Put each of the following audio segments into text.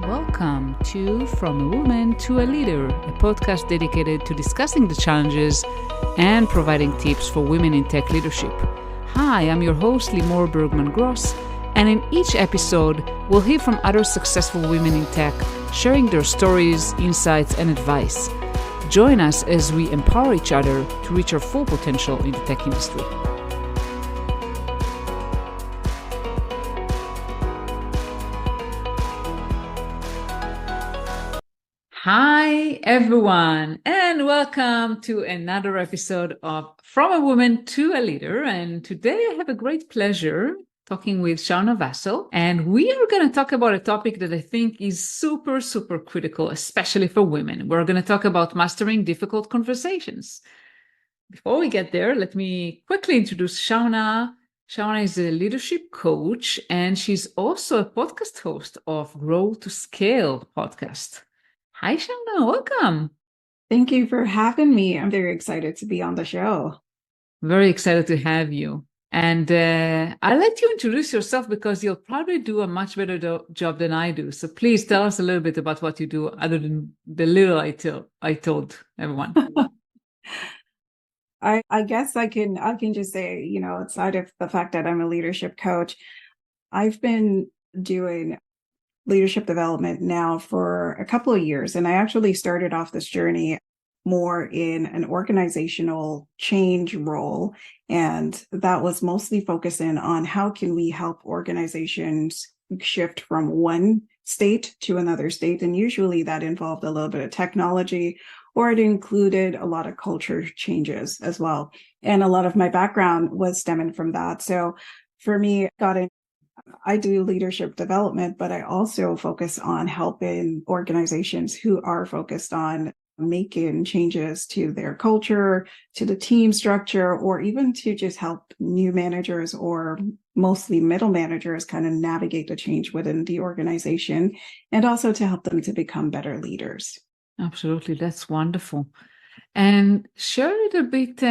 Welcome to From a Woman to a Leader, a podcast dedicated to discussing the challenges and providing tips for women in tech leadership. Hi, I'm your host, Limor Bergman-Gross, and in each episode, we'll hear from other successful women in tech, sharing their stories, insights, and advice. Join us as we empower each other to reach our full potential in the tech industry. Hi, everyone, and welcome to another episode of From a Woman to a Leader. And today I have a great pleasure talking with Shauna Vassell, and we are going to talk about a topic that I think is super, super critical, especially for women. We're going to talk about mastering difficult conversations. Before we get there, let me quickly introduce Shauna. Shauna is a leadership coach, and she's also a podcast host of Grow to Scale podcast. Hi, Shauna. Welcome. Thank you for having me. I'm very excited to be on the show. Very excited to have you. And I'll let you introduce yourself because you'll probably do a much better job than I do. So please tell us a little bit about what you do other than the little I told everyone. I guess I can just say, outside of the fact that I'm a leadership coach, I've been doing leadership development now for a couple of years. And I actually started off this journey more in an organizational change role. And that was mostly focusing on how can we help organizations shift from one state to another state. And usually that involved a little bit of technology, or it included a lot of culture changes as well. And a lot of my background was stemming from that. So for me, I do leadership development, but I also focus on helping organizations who are focused on making changes to their culture, to the team structure, or even to just help new managers or mostly middle managers kind of navigate the change within the organization, and also to help them to become better leaders. Absolutely. That's wonderful. And share a little bit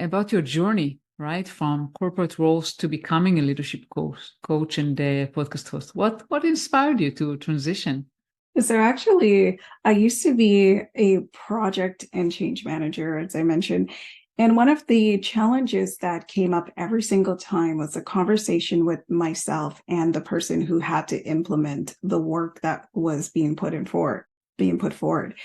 about your journey, right? From corporate roles to becoming a leadership coach and a podcast host. What inspired you to transition? So actually, I used to be a project and change manager, as I mentioned. And one of the challenges that came up every single time was a conversation with myself and the person who had to implement the work that was being put forward.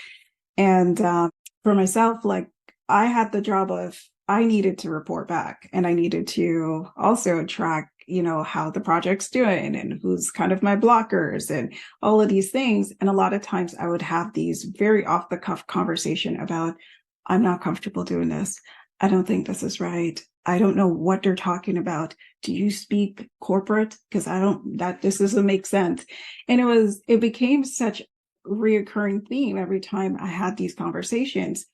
And for myself, like I had the job of I needed to report back, and I needed to also track, how the project's doing and who's kind of my blockers and all of these things. And a lot of times I would have these very off the cuff conversation about, I'm not comfortable doing this. I don't think this is right. I don't know what they're talking about. Do you speak corporate? Because this doesn't make sense. And it became such reoccurring theme every time I had these conversations.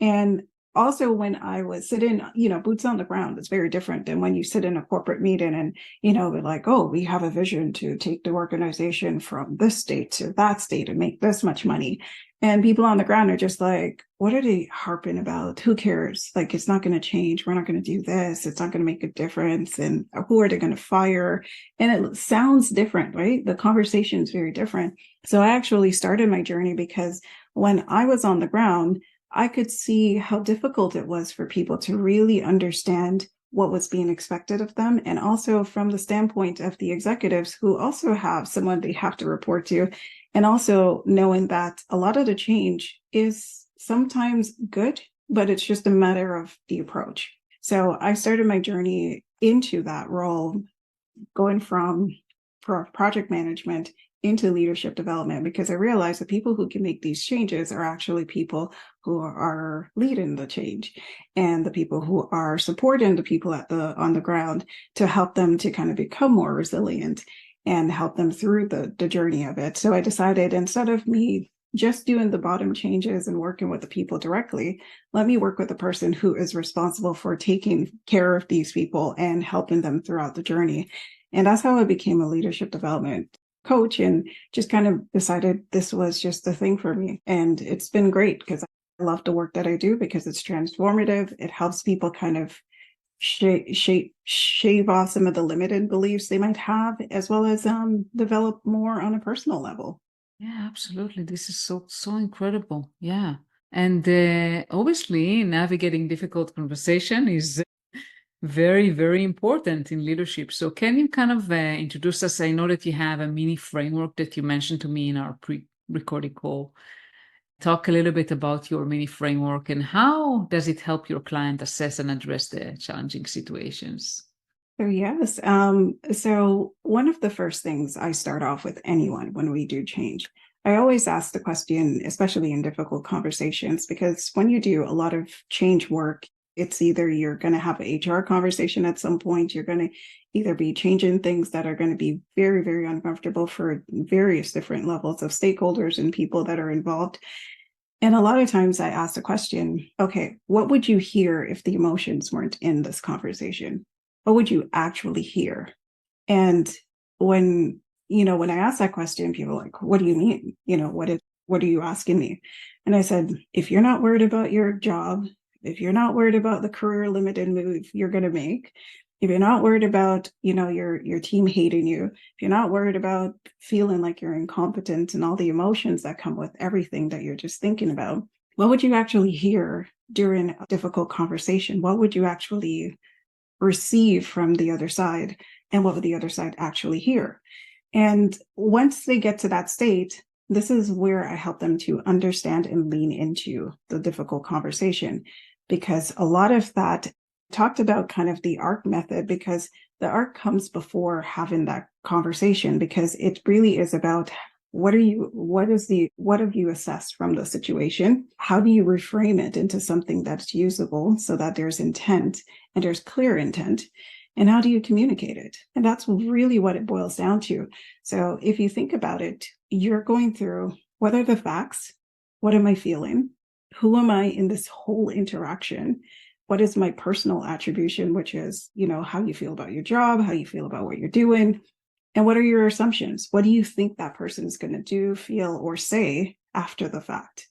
And also when I was sitting, boots on the ground, it's very different than when you sit in a corporate meeting and, we're like, oh, we have a vision to take the organization from this state to that state and make this much money. And people on the ground are just like, what are they harping about? Who cares? Like, it's not going to change. We're not going to do this. It's not going to make a difference. And who are they going to fire? And it sounds different, right? The conversation is very different. So I actually started my journey because when I was on the ground, I could see how difficult it was for people to really understand what was being expected of them. And also from the standpoint of the executives who also have someone they have to report to. And also knowing that a lot of the change is sometimes good, but it's just a matter of the approach. So I started my journey into that role, going from project management into leadership development, because I realized the people who can make these changes are actually people who are leading the change, and the people who are supporting the people on the ground to help them to kind of become more resilient and help them through the journey of it. So I decided, instead of me just doing the bottom changes and working with the people directly, let me work with the person who is responsible for taking care of these people and helping them throughout the journey. And that's how I became a leadership development coach, and just kind of decided this was just the thing for me. And it's been great because I love the work that I do because it's transformative. It helps people kind of shave off some of the limited beliefs they might have, as well as develop more on a personal level. Yeah, absolutely. This is so incredible. Yeah. And obviously, navigating difficult conversation is very important in leadership. So, can you kind of introduce us? I know that you have a mini framework that you mentioned to me in our pre-recording call. Talk a little bit about your mini framework and how does it help your client assess and address the challenging situations? So yes, so one of the first things I start off with anyone when we do change, I always ask the question, especially in difficult conversations, because when you do a lot of change work, it's either you're going to have an HR conversation at some point, you're going to either be changing things that are going to be very uncomfortable for various different levels of stakeholders and people that are involved. And a lot of times I ask the question, okay, what would you hear if the emotions weren't in this conversation? What would you actually hear? And when, when I ask that question, people are like, what do you mean? What are you asking me? And I said, if you're not worried about your job, if you're not worried about the career limited move you're going to make, if you're not worried about, your team hating you, if you're not worried about feeling like you're incompetent and all the emotions that come with everything that you're just thinking about, what would you actually hear during a difficult conversation? What would you actually receive from the other side, and what would the other side actually hear? And once they get to that state, this is where I help them to understand and lean into the difficult conversation, because a lot of that talked about kind of the ARC method, because the ARC comes before having that conversation, because it really is about what have you assessed from the situation? How do you reframe it into something that's usable so that there's intent and there's clear intent? And how do you communicate it? And that's really what it boils down to. So if you think about it, you're going through, what are the facts? What am I feeling? Who am I in this whole interaction? What is my personal attribution, which is, how you feel about your job, how you feel about what you're doing, and what are your assumptions? What do you think that person is going to do, feel, or say after the fact?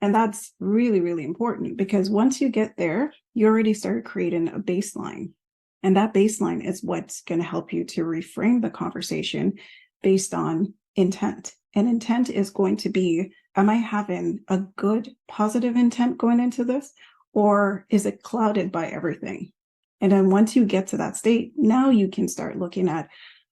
And that's really important, because once you get there, you already start creating a baseline. And that baseline is what's going to help you to reframe the conversation based on intent. And intent is going to be, am I having a good, positive intent going into this? Or is it clouded by everything? And then once you get to that state, now you can start looking at,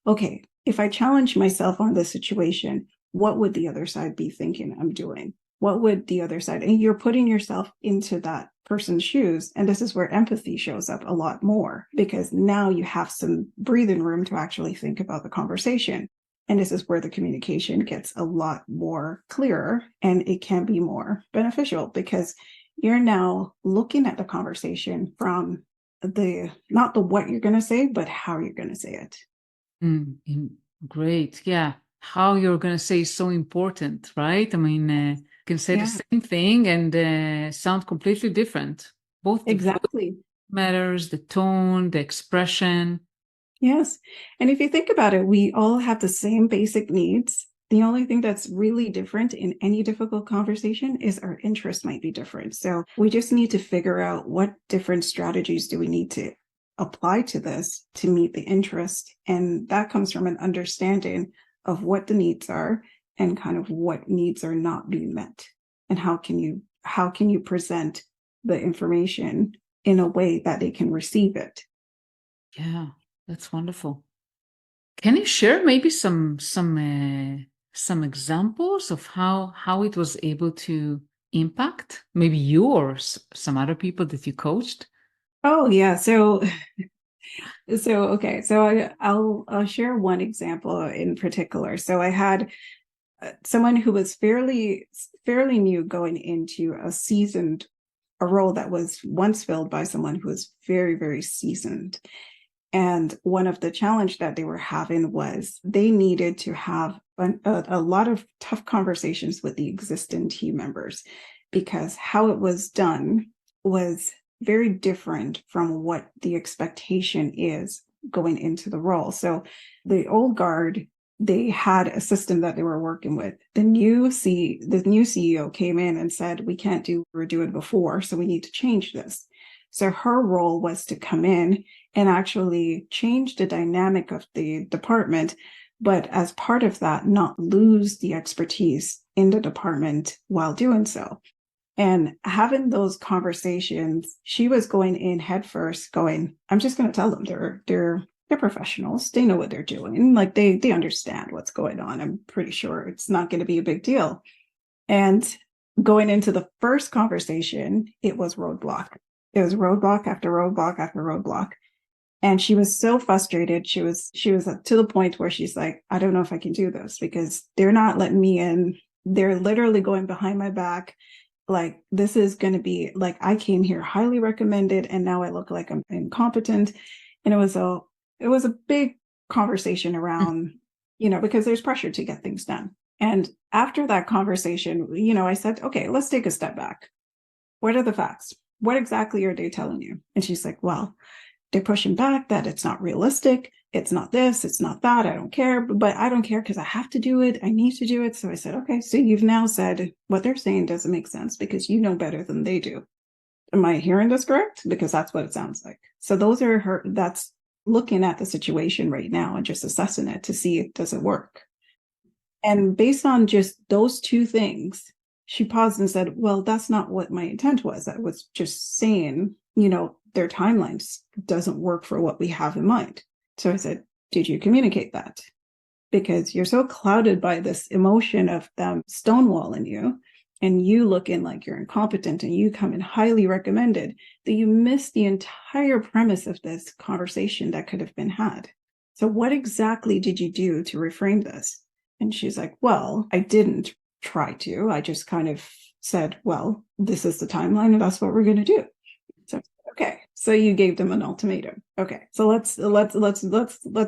okay, if I challenge myself on this situation, what would the other side be thinking I'm doing? What would the other side, and you're putting yourself into that person's shoes. And this is where empathy shows up a lot more, because now you have some breathing room to actually think about the conversation. And this is where the communication gets a lot more clearer, and it can be more beneficial, because you're now looking at the conversation from not the what you're going to say, but how you're going to say it. Great. Yeah. How you're going to say is so important, right? I mean, you can say the same thing and sound completely different. Both the exactly voice matters, the tone, the expression. Yes. And if you think about it, we all have the same basic needs. The only thing that's really different in any difficult conversation is our interest might be different. So we just need to figure out what different strategies do we need to apply to this to meet the interest. And that comes from an understanding of what the needs are and kind of what needs are not being met. And how can you present the information in a way that they can receive it? Yeah, that's wonderful. Can you share maybe some examples of how it was able to impact maybe you or some other people that you coached? Oh yeah, okay, so I'll share one example in particular. So I had someone who was fairly new going into a role that was once filled by someone who was very seasoned. And one of the challenge that they were having was they needed to have a lot of tough conversations with the existing team members, because how it was done was very different from what the expectation is going into the role. So the old guard, they had a system that they were working with. The new CEO came in and said, we can't do what we were doing before, so we need to change this. So her role was to come in and actually change the dynamic of the department but as part of that, not lose the expertise in the department while doing so. And having those conversations, she was going in headfirst going, I'm just going to tell them they're professionals. They know what they're doing. Like they understand what's going on. I'm pretty sure it's not going to be a big deal. And going into the first conversation, it was roadblock. It was roadblock after roadblock after roadblock. And she was so frustrated. She was to the point where she's like, I don't know if I can do this because they're not letting me in. They're literally going behind my back. Like, this is going to be like, I came here highly recommended and now I look like I'm incompetent. And it was a big conversation around, because there's pressure to get things done. And after that conversation, I said, okay, let's take a step back. What are the facts? What exactly are they telling you? And she's like, well, they're pushing back that it's not realistic. It's not this, it's not that. I don't care, but I don't care because I have to do it. I need to do it. So I said, okay, so you've now said what they're saying doesn't make sense because you know better than they do. Am I hearing this correct? Because that's what it sounds like. So that's looking at the situation right now and just assessing it to see, does it work? And based on just those two things, she paused and said, well, that's not what my intent was. I was just saying, their timelines doesn't work for what we have in mind. So I said, did you communicate that? Because you're so clouded by this emotion of them stonewalling you and you looking like you're incompetent and you come in highly recommended that you miss the entire premise of this conversation that could have been had. So what exactly did you do to reframe this? And she's like, well, I didn't try to. I just kind of said, well, this is the timeline and that's what we're going to do. So, okay. So you gave them an ultimatum. Okay. So let's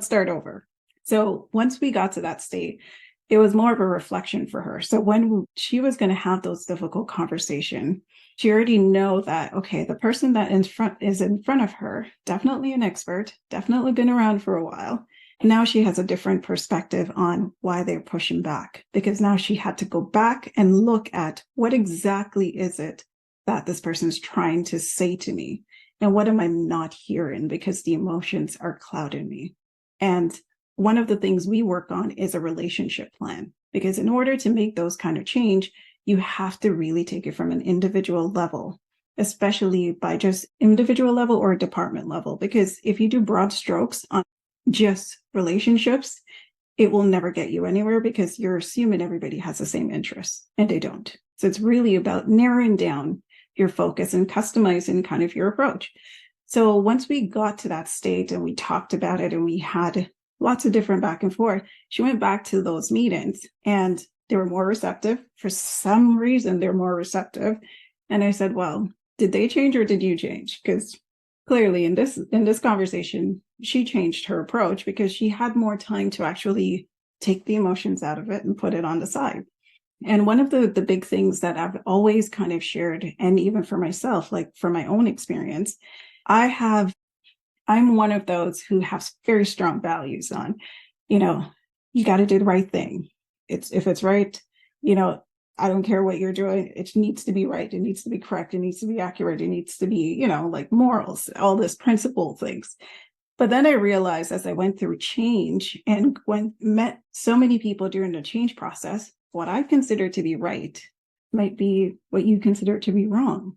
start over. So once we got to that state, it was more of a reflection for her. So when she was going to have those difficult conversations, she already know that, okay, the person that is in front of her, definitely an expert, definitely been around for a while. Now she has a different perspective on why they're pushing back, because now she had to go back and look at what exactly is it that this person's trying to say to me, and what am I not hearing because the emotions are clouding me. And one of the things we work on is a relationship plan, because in order to make those kind of change, you have to really take it from an individual level, especially by just individual level or department level. Because if you do broad strokes on just relationships, it will never get you anywhere because you're assuming everybody has the same interests and they don't. So it's really about narrowing down your focus and customizing kind of your approach. So once we got to that state and we talked about it and we had lots of different back and forth, she went back to those meetings and they were more receptive. For some reason, they're more receptive. And I said, well, did they change or did you change? Because clearly in this conversation, she changed her approach because she had more time to actually take the emotions out of it and put it on the side. And one of the big things that I've always kind of shared, and even for myself, like from my own experience, I'm one of those who has very strong values on, you got to do the right thing. If it's right, I don't care what you're doing. It needs to be right. It needs to be correct. It needs to be accurate. It needs to be, like morals, all this principle things. But then I realized as I went through change and met so many people during the change process, what I consider to be right might be what you consider to be wrong.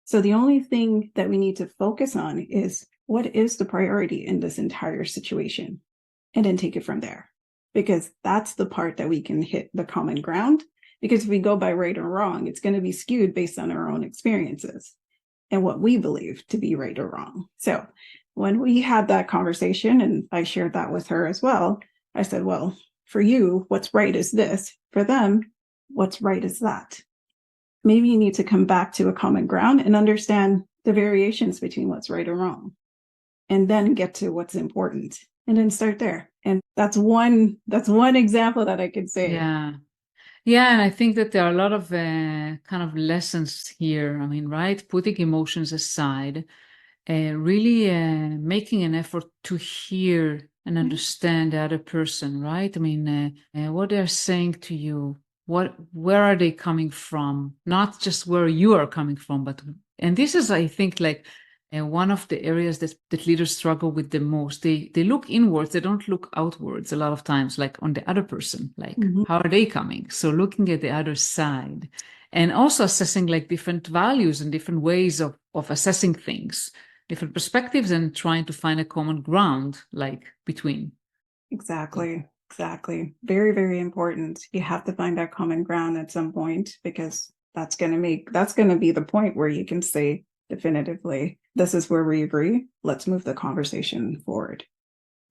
So the only thing that we need to focus on is what is the priority in this entire situation, and then take it from there, because that's the part that we can hit the common ground. Because if we go by right or wrong, it's going to be skewed based on our own experiences and what we believe to be right or wrong. So when we had that conversation, and I shared that with her as well, I said, well, for you, what's right is this. For them, what's right is that. Maybe you need to come back to a common ground and understand the variations between what's right or wrong, and then get to what's important, and then start there. And that's one example that I could say. Yeah, and I think that there are a lot of kind of lessons here. I mean, right? Putting emotions aside, really making an effort to hear and understand the other person, right? I mean, what they're saying to you, where are they coming from? Not just where you are coming from, and this is, I think, like one of the areas that leaders struggle with the most. They look inwards, they don't look outwards a lot of times, like on the other person, like how are they coming? So looking at the other side and also assessing like different values and different ways of assessing things, different perspectives, and trying to find a common ground like between. Exactly. Very, very important. You have to find that common ground at some point, because that's going to be the point where you can say definitively, this is where we agree. Let's move the conversation forward.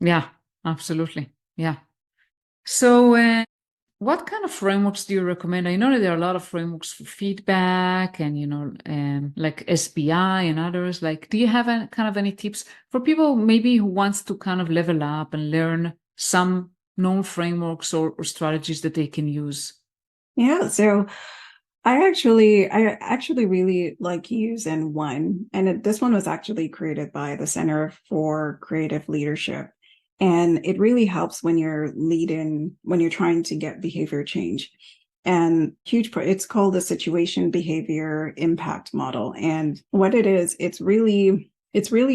Yeah, absolutely. Yeah. So what kind of frameworks do you recommend? I know that there are a lot of frameworks for feedback and, like SBI and others. Like, do you have any tips for people maybe who wants to kind of level up and learn some known frameworks or strategies that they can use? Yeah. So I actually really like using one, and this one was actually created by the Center for Creative Leadership. And it really helps when you're trying to get behavior change. And it's called the situation behavior impact model. And what it is, it's really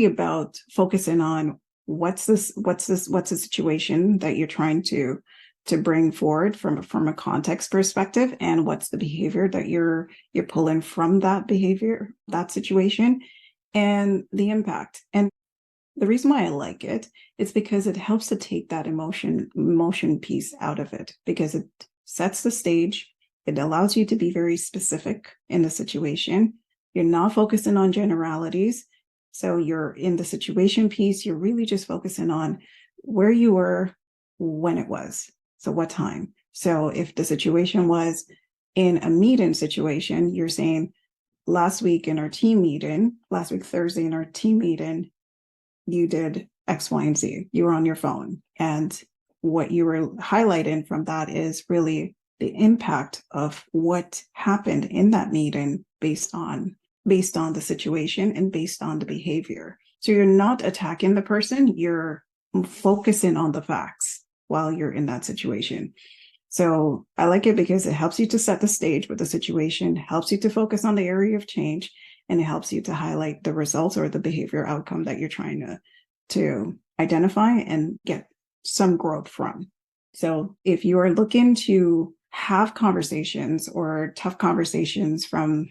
about focusing on what's the situation that you're trying to bring forward from a context perspective, and what's the behavior that you're pulling from that behavior, that situation, and the impact. And the reason why I like it is because it helps to take that emotion piece out of it, because it sets the stage. It allows you to be very specific in the situation. You're not focusing on generalities. So you're in the situation piece, you're really just focusing on where you were, when it was. So what time? So if the situation was in a meeting situation, you're saying last week Thursday in our team meeting, you did X, Y, and Z. You were on your phone. And what you were highlighting from that is really the impact of what happened in that meeting based on the situation and based on the behavior. So you're not attacking the person, you're focusing on the facts while you're in that situation. So I like it because it helps you to set the stage with the situation, helps you to focus on the area of change, and it helps you to highlight the results or the behavior outcome that you're trying to identify and get some growth from. So if you are looking to have conversations or tough conversations from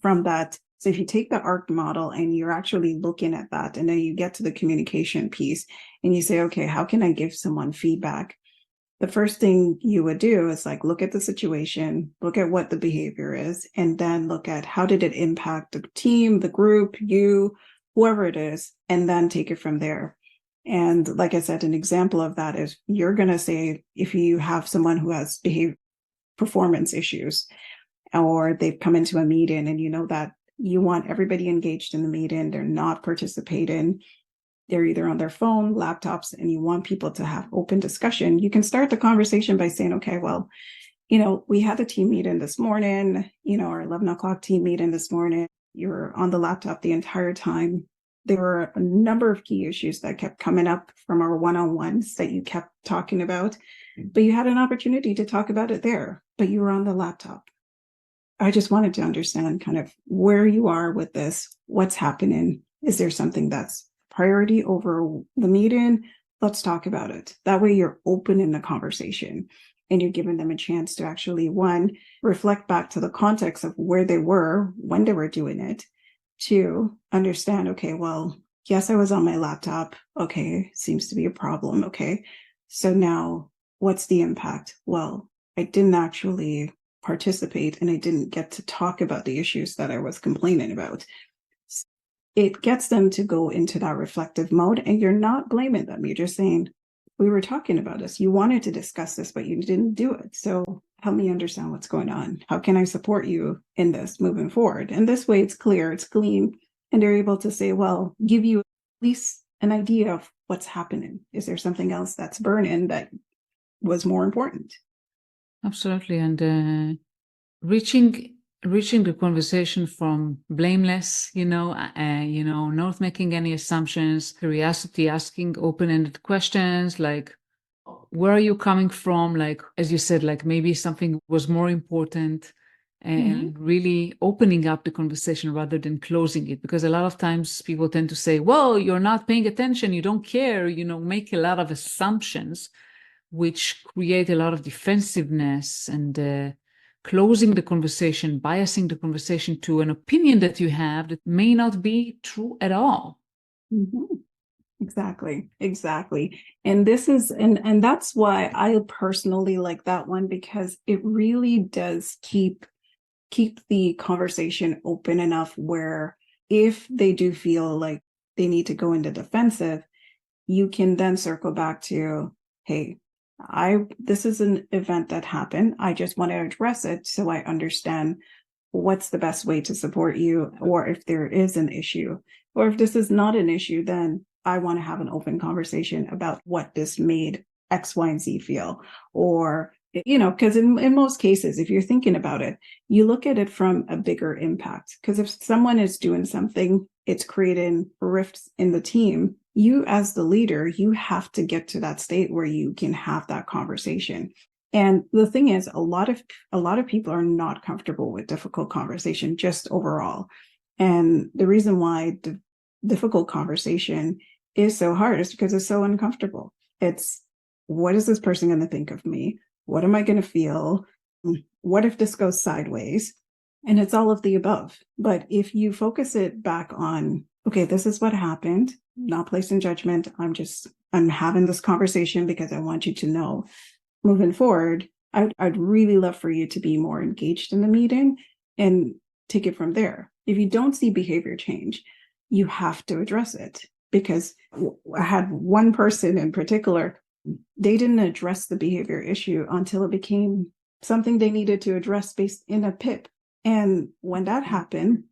that, so if you take the ARC model and you're actually looking at that, and then you get to the communication piece and you say, okay, how can I give someone feedback? The first thing you would do is like look at the situation, look at what the behavior is, and then look at how did it impact the team, the group, you, whoever it is, and then take it from there. And like I said, an example of that is you're going to say, if you have someone who has performance issues, or they've come into a meeting and you know that you want everybody engaged in the meeting, they're not participating, they're either on their phone, laptops, and you want people to have open discussion, you can start the conversation by saying, okay, well, we had a team meeting this morning, our 11 o'clock team meeting this morning. You were on the laptop the entire time. There were a number of key issues that kept coming up from our one-on-ones that you kept talking about, but you had an opportunity to talk about it there, but you were on the laptop. I just wanted to understand kind of where you are with this, what's happening. Is there something that's priority over the meeting? Let's talk about it. That way you're open in the conversation and you're giving them a chance to actually, one, reflect back to the context of where they were when they were doing it. Two, understand, okay, well, yes, I was on my laptop. Okay, seems to be a problem. Okay, so now what's the impact? Well, I didn't actually participate and I didn't get to talk about the issues that I was complaining about. It gets them to go into that reflective mode, and you're not blaming them. You're just saying, we were talking about this. You wanted to discuss this, but you didn't do it. So help me understand what's going on. How can I support you in this moving forward? And this way it's clear, it's clean, and they're able to say, well, give you at least an idea of what's happening. Is there something else that's burning that was more important? Absolutely. And reaching the conversation from blameless, not making any assumptions, curiosity, asking open-ended questions, like, where are you coming from? Like, as you said, like maybe something was more important. and really opening up the conversation rather than closing it. Because a lot of times people tend to say, well, you're not paying attention, you don't care, make a lot of assumptions, which create a lot of defensiveness and closing the conversation, biasing the conversation to an opinion that you have that may not be true at all. Exactly. And this is, and that's why I personally like that one, because it really does keep the conversation open enough where if they do feel like they need to go into defensive, you can then circle back to, hey, this is an event that happened. I just want to address it so I understand what's the best way to support you, or if there is an issue, or if this is not an issue, then I want to have an open conversation about what this made X, Y, and Z feel. Or, because in most cases, if you're thinking about it, you look at it from a bigger impact. Because if someone is doing something, it's creating rifts in the team. You as the leader, you have to get to that state where you can have that conversation. And the thing is, a lot of people are not comfortable with difficult conversation just overall. And the reason why the difficult conversation is so hard is because it's so uncomfortable. It's, what is this person going to think of me? What am I going to feel? What if this goes sideways? And it's all of the above. But if you focus it back on, okay, this is what happened, not placing judgment. I'm having this conversation because I want you to know moving forward, I'd really love for you to be more engaged in the meeting and take it from there. If you don't see behavior change, you have to address it. Because I had one person in particular, they didn't address the behavior issue until it became something they needed to address based in a PIP. And when that happened,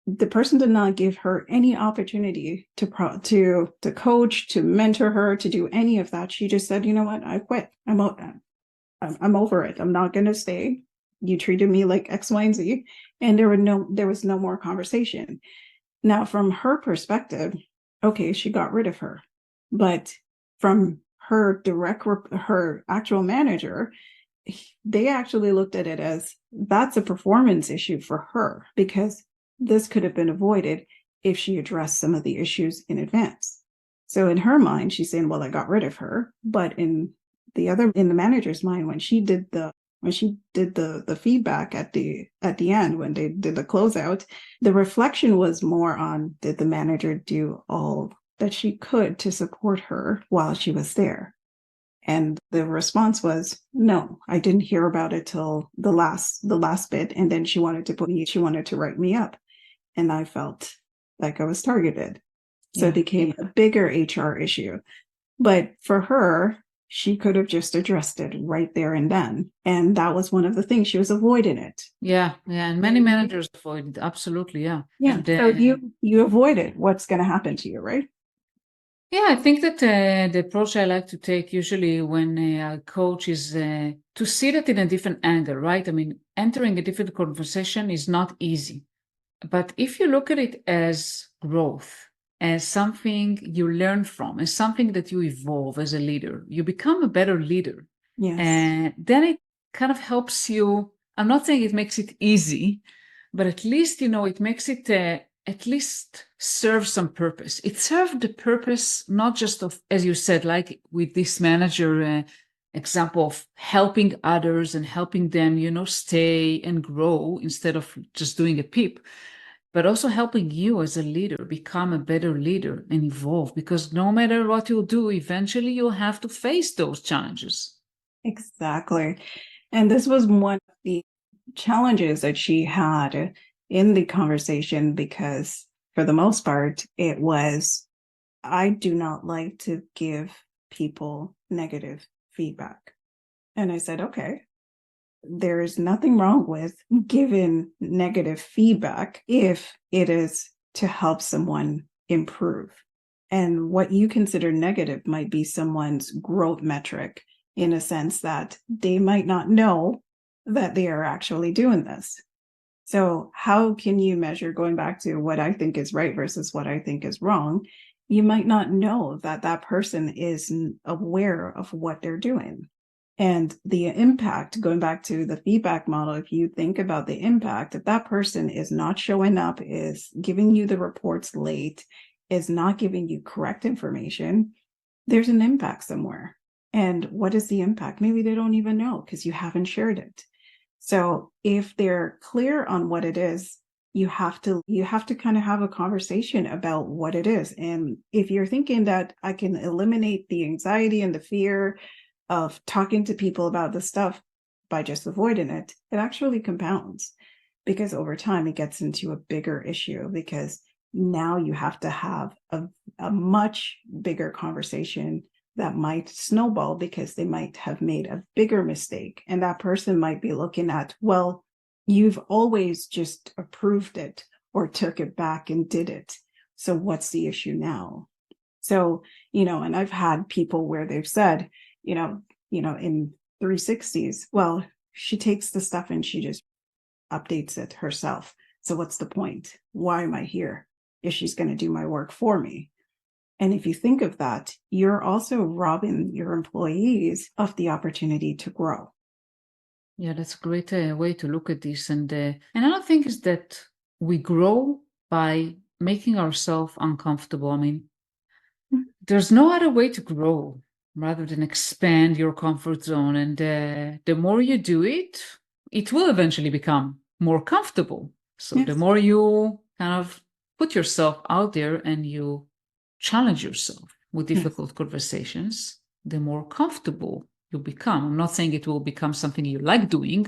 the person did not give her any opportunity to coach, to mentor her, to do any of that. She just said, you know what, I quit. I'm over it. I'm not going to stay. You treated me like X, Y, and Z. And there was no more conversation. Now, from her perspective, okay, she got rid of her. But from her actual manager, they actually looked at it as that's a performance issue for her, because this could have been avoided if she addressed some of the issues in advance. So in her mind, she's saying, well, I got rid of her. But in the manager's mind, when she did the feedback at the end, when they did the closeout, the reflection was more on, did the manager do all that she could to support her while she was there? And the response was, no, I didn't hear about it till the last bit. And then she wanted to write me up. And I felt like I was targeted. So it became a bigger HR issue. But for her, she could have just addressed it right there and then. And that was one of the things, she was avoiding it. Yeah. And many managers avoid it. Absolutely. Yeah. Yeah. And, so you avoid it. What's going to happen to you, right? Yeah, I think that the approach I like to take usually when a coach is to see that in a different angle, right? I mean, entering a different conversation is not easy. But if you look at it as growth, as something you learn from, as something that you evolve as a leader, you become a better leader. Yes. And then it kind of helps you. I'm not saying it makes it easy, but at least, it makes it at least serve some purpose. It served the purpose, not just of, as you said, like with this manager example of helping others and helping them, stay and grow instead of just doing a PIP, but also helping you as a leader become a better leader and evolve, because no matter what you'll do, eventually you'll have to face those challenges. Exactly. And this was one of the challenges that she had in the conversation, because for the most part, it was, I do not like to give people negative feedback. And I said, okay, there is nothing wrong with giving negative feedback if it is to help someone improve. And what you consider negative might be someone's growth metric, in a sense that they might not know that they are actually doing this. So how can you measure, going back to what I think is right versus what I think is wrong? You might not know that that person is aware of what they're doing. And the impact, going back to the feedback model, if you think about the impact, if that person is not showing up, is giving you the reports late, is not giving you correct information, there's an impact somewhere. And what is the impact? Maybe they don't even know because you haven't shared it. So if they're clear on what it is, you have to kind of have a conversation about what it is. And if you're thinking that I can eliminate the anxiety and the fear of talking to people about this stuff by just avoiding it, it actually compounds, because over time it gets into a bigger issue, because now you have to have a much bigger conversation that might snowball, because they might have made a bigger mistake. And that person might be looking at, well, you've always just approved it or took it back and did it. So what's the issue now? So, and I've had people where they've said, in 360s, well, she takes the stuff and she just updates it herself. So what's the point? Why am I here if she's going to do my work for me? And if you think of that, you're also robbing your employees of the opportunity to grow. Yeah, that's a great way to look at this. And another thing is that we grow by making ourselves uncomfortable. I mean, there's no other way to grow rather than expand your comfort zone. And the more you do it, it will eventually become more comfortable. So Yes. the more you kind of put yourself out there and you challenge yourself with difficult conversations, the more comfortable you become. I'm not saying it will become something you like doing,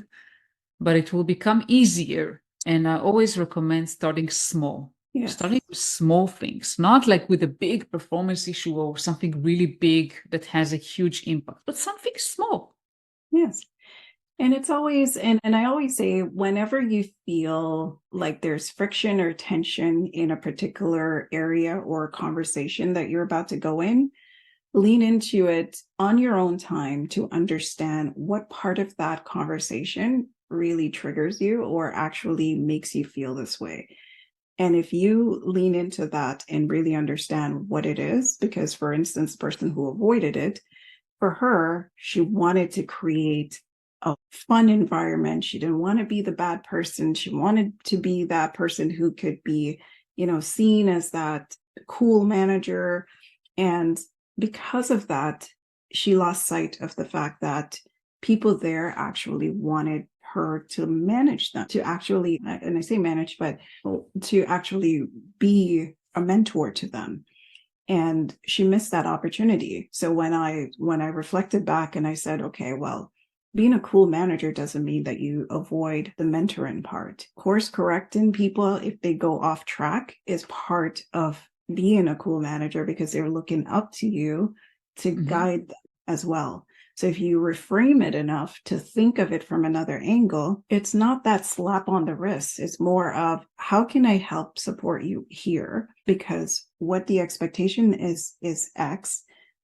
but it will become easier. And I always recommend starting small. Yes. Starting with small things, not like with a big performance issue or something really big that has a huge impact, but something small. Yes. And it's always, and I always say, whenever you feel like there's friction or tension in a particular area or conversation that you're about to go in, lean into it on your own time to understand what part of that conversation really triggers you or actually makes you feel this way. And if you lean into that and really understand what it is, because for instance, the person who avoided it, for her, she wanted to create a fun environment. She didn't want to be the bad person. She wanted to be that person who could be, seen as that cool manager. And because of that, she lost sight of the fact that people there actually wanted her to manage them, to actually, and I say manage, but to actually be a mentor to them. And she missed that opportunity. So when I reflected back and I said, okay, well, being a cool manager doesn't mean that you avoid the mentoring part. Course correcting people if they go off track is part of being a cool manager, because they're looking up to you to guide them as well. So if you reframe it enough to think of it from another angle, it's not that slap on the wrist. It's more of, how can I help support you here? Because what the expectation is X,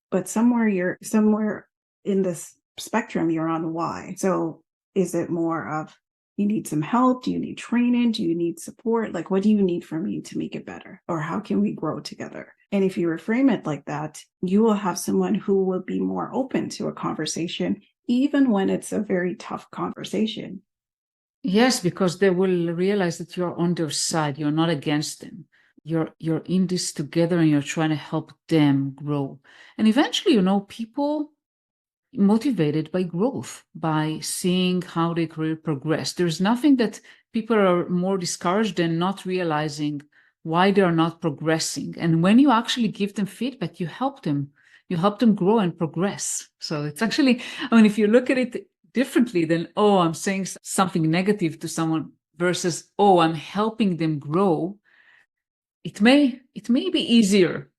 but somewhere in this spectrum, you're on Y. So is it more of, you need some help? Do you need training? Do you need support? Like, what do you need from me to make it better? Or how can we grow together? And if you reframe it like that, you will have someone who will be more open to a conversation, even when it's a very tough conversation. Yes, because they will realize that you're on their side. You're not against them. You're in this together and you're trying to help them grow. And eventually, people motivated by growth, by seeing how their career progress. There's nothing that people are more discouraged than not realizing why they're not progressing. And when you actually give them feedback, you help them grow and progress. So it's actually, if you look at it differently than, oh, I'm saying something negative to someone versus, oh, I'm helping them grow, it may be easier.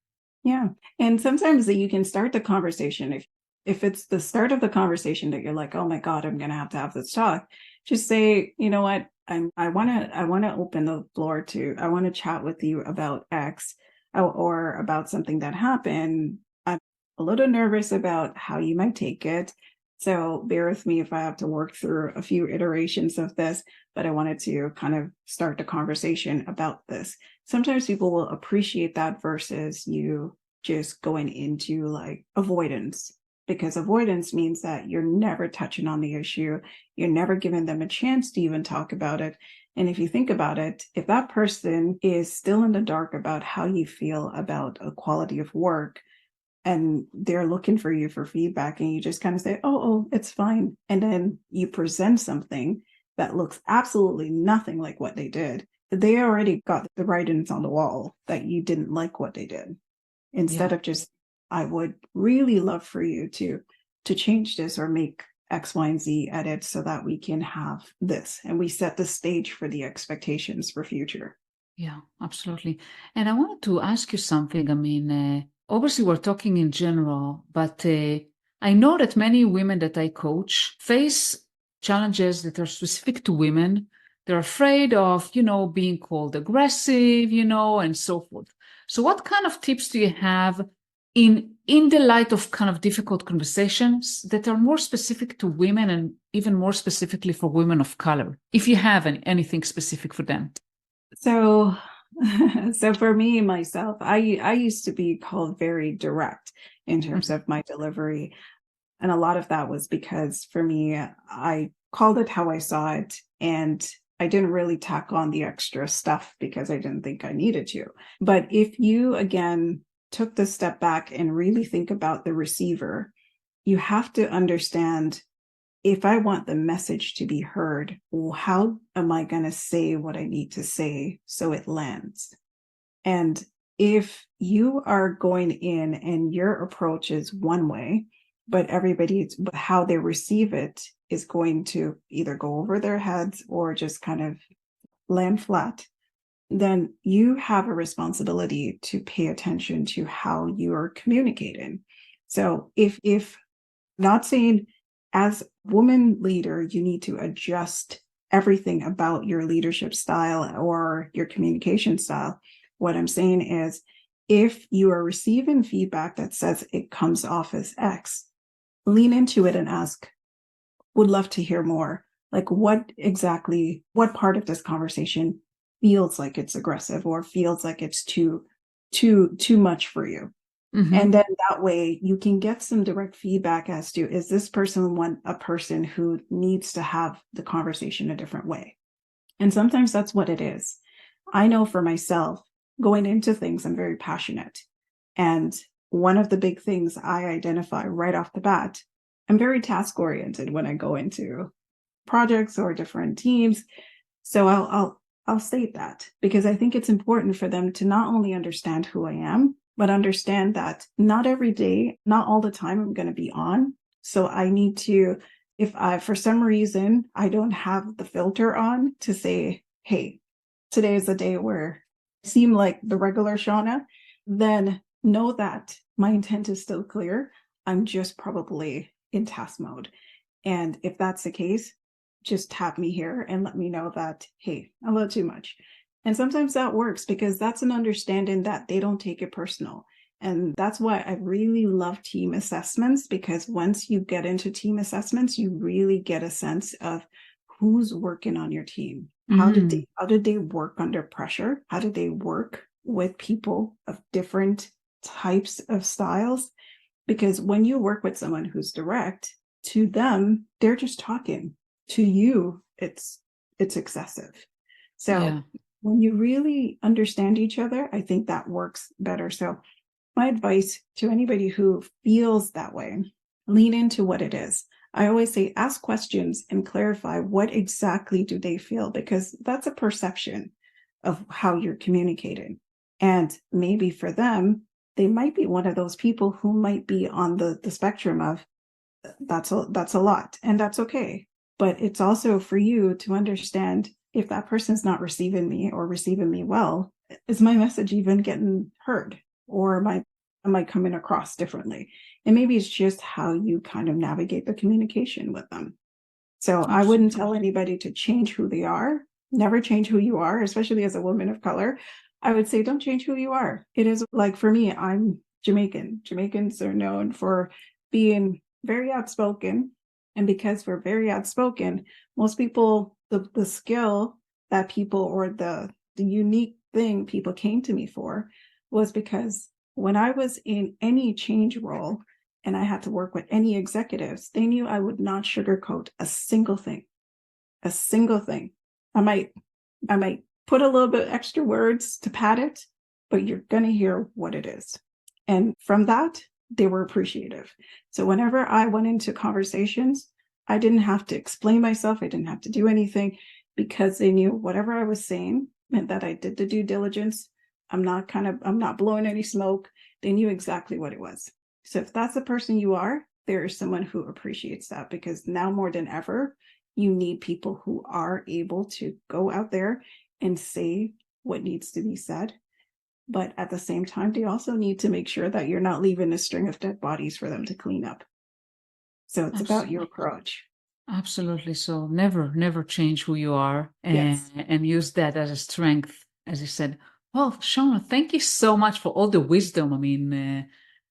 Yeah. And sometimes you can start the conversation. If it's the start of the conversation that you're like, oh my God, I'm going to have this talk, just say, you know what, I want to open the floor to, I want to chat with you about X, or about something that happened. I'm a little nervous about how you might take it. So bear with me if I have to work through a few iterations of this, but I wanted to kind of start the conversation about this. Sometimes people will appreciate that versus you just going into like avoidance, because avoidance means that you're never touching on the issue. You're never giving them a chance to even talk about it. And if you think about it, if that person is still in the dark about how you feel about a quality of work, and they're looking for you for feedback, and you just kind of say, oh, it's fine. And then you present something that looks absolutely nothing like what they did. They already got the writings on the wall that you didn't like what they did. Instead of just, I would really love for you to change this or make X, Y, and Z edits so that we can have this. And we set the stage for the expectations for future. Yeah, absolutely. And I wanted to ask you something. I mean, obviously we're talking in general, but I know that many women that I coach face challenges that are specific to women. They're afraid of, being called aggressive, and so forth. So what kind of tips do you have in the light of kind of difficult conversations that are more specific to women and even more specifically for women of color, if you have anything specific for them? So for me, myself, I used to be called very direct in terms of my delivery. And a lot of that was because for me, I called it how I saw it. And I didn't really tack on the extra stuff because I didn't think I needed to. But if you, again, took the step back and really think about the receiver, you have to understand, if I want the message to be heard, how am I going to say what I need to say so it lands? And if you are going in and your approach is one way, but how they receive it is going to either go over their heads or just kind of land flat, then you have a responsibility to pay attention to how you are communicating. So if not saying as woman leader, you need to adjust everything about your leadership style or your communication style. What I'm saying is, if you are receiving feedback that says it comes off as X, lean into it and ask, would love to hear more. Like, what part of this conversation feels like it's aggressive or feels like it's too much for you? Mm-hmm. And then that way you can get some direct feedback as to, is this person a person who needs to have the conversation a different way? And sometimes that's what it is. I know for myself, going into things, I'm very passionate. And one of the big things I identify right off the bat, I'm very task oriented when I go into projects or different teams. So I'll state that because I think it's important for them to not only understand who I am, but understand that not every day, not all the time I'm going to be on. So I need to, if for some reason, I don't have the filter on to say, hey, today is a day where I seem like the regular Shauna, then know that my intent is still clear. I'm just probably in task mode. And if that's the case, just tap me here and let me know that, hey, a little too much. And sometimes that works because that's an understanding that they don't take it personal. And that's why I really love team assessments, because once you get into team assessments, you really get a sense of who's working on your team. How did they work under pressure? How did they work with people of different types of styles? Because when you work with someone who's direct, to them, they're just talking. To you, it's excessive. So when you really understand each other, I think that works better. So my advice to anybody who feels that way, lean into what it is. I always say, ask questions and clarify what exactly do they feel, because that's a perception of how you're communicating. And maybe for them, they might be one of those people who might be on the spectrum of that's a lot, and that's okay. But it's also for you to understand, if that person's not receiving me or receiving me well, is my message even getting heard? Or am I coming across differently? And maybe it's just how you kind of navigate the communication with them. So absolutely. I wouldn't tell anybody to change who they are. Never change who you are, especially as a woman of color. I would say don't change who you are. It is like, for me, I'm Jamaican. Jamaicans are known for being very outspoken. And because we're very outspoken, most people, the skill that people, or the unique thing people came to me for, was because when I was in any change role, and I had to work with any executives, they knew I would not sugarcoat a single thing. A single thing. I might put a little bit extra words to pad it, but you're going to hear what it is. And from that, they were appreciative. So whenever I went into conversations, I didn't have to explain myself. I didn't have to do anything, because they knew whatever I was saying meant that I did the due diligence. I'm not blowing any smoke. They knew exactly what it was. So if that's the person you are, there is someone who appreciates that, because now more than ever, you need people who are able to go out there and say what needs to be said. But at the same time, they also need to make sure that you're not leaving a string of dead bodies for them to clean up. So it's about your approach. Absolutely. So never change who you are, Yes. and use that as a strength, as you said. Well, Shauna, thank you so much for all the wisdom. I mean,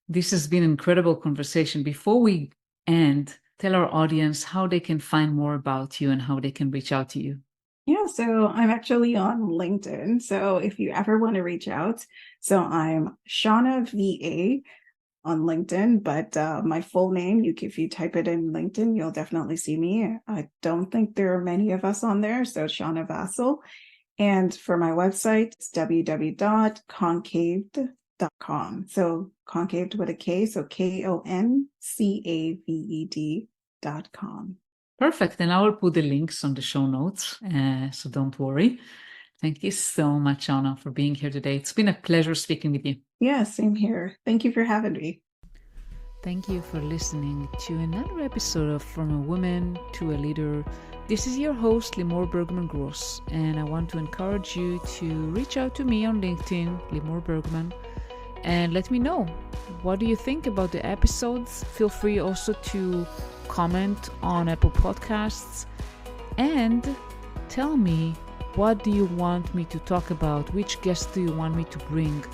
this has been an incredible conversation. Before we end, tell our audience how they can find more about you and how they can reach out to you. Yeah, so I'm actually on LinkedIn. So if you ever want to reach out, so I'm Shauna VA on LinkedIn, but my full name, if you type it in LinkedIn, you'll definitely see me. I don't think there are many of us on there. So Shauna Vassell. And for my website, it's www.concaved.com. So concaved with a K, so KONCAVED.com. Perfect. And I will put the links on the show notes, so don't worry. Thank you so much, Shauna, for being here today. It's been a pleasure speaking with you. Yeah, same here. Thank you for having me. Thank you for listening to another episode of From a Woman to a Leader. This is your host, Limor Bergman Gross, and I want to encourage you to reach out to me on LinkedIn, Limor Bergman, and let me know, what do you think about the episodes? Feel free also to comment on Apple Podcasts, and tell me, what do you want me to talk about? Which guests do you want me to bring?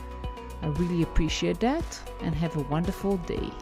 I really appreciate that, and have a wonderful day.